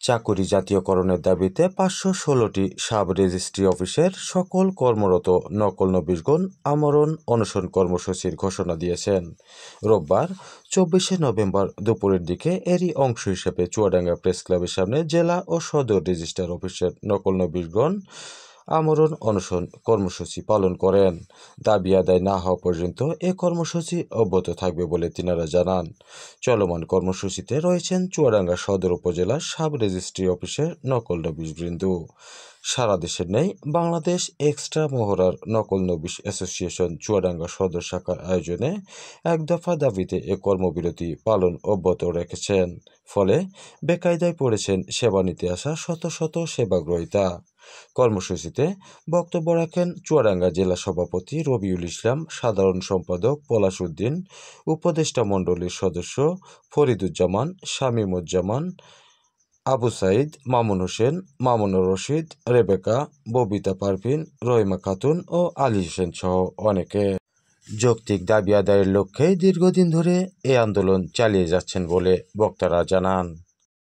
চাকুরি জাতীয়করণের দাবিতে ৫১৬টি sub registry অফিসের সকল কর্মরত নকল নবিশগণ আমরণ অনশন কর্মসূচির ঘোষণা দিয়েছেন। রোববার ২৪শে নভেম্বর দুপুরের দিকে এরই অংশ হিসেবে চুয়াডাঙ্গা প্রেস ক্লাবের সামনে জেলা ও সদর রেজিস্ট্রার অফিসের নকল নবিশগণ আমরণ অনশন কর্মসূচি পালন করেন। দাবি আদায় না হওয়া পর্যন্ত এ কর্মসূচি অব্যাহত থাকবে বলে তিনারা জানান। চলমান কর্মসূচিতে রয়েছেন চুয়াডাঙ্গা সদর উপজেলার সাব রেজিস্ট্রি অফিসের নকল নবিশবৃন্দ। সারা দেশের নেই বাংলাদেশ এক্সট্রা মহড়ার নকল নবিশ অ্যাসোসিয়েশন চুয়াডাঙ্গা সদর শাখার আয়োজনে এক দফা দাবিতে এ কর্মবিরতি পালন অব্যাহত রেখেছেন। ফলে বেকায়দায় পড়েছেন সেবা নিতে আসা শত শত সেবাগ্রহীতা। কর্মসূচিতে বক্তব্য রাখেন চুয়াডাঙ্গা জেলা সভাপতি রবিউল ইসলাম, সাধারণ সম্পাদক পলাশ উদ্দিন, উপদেষ্টা মণ্ডলীর সদস্য ফরিদুজ্জামান, শামীমুজ্জামান, আবু সাইদ, মামুন হোসেন, মামুনুর রশিদ, রেবেকা, ববিতা পারভিন, রহিমা খাতুন ও আলী হোসেন সহ অনেকে। যৌক্তিক দাবি আদায়ের লক্ষ্যে দীর্ঘদিন ধরে এ আন্দোলন চালিয়ে যাচ্ছেন বলে বক্তারা জানান।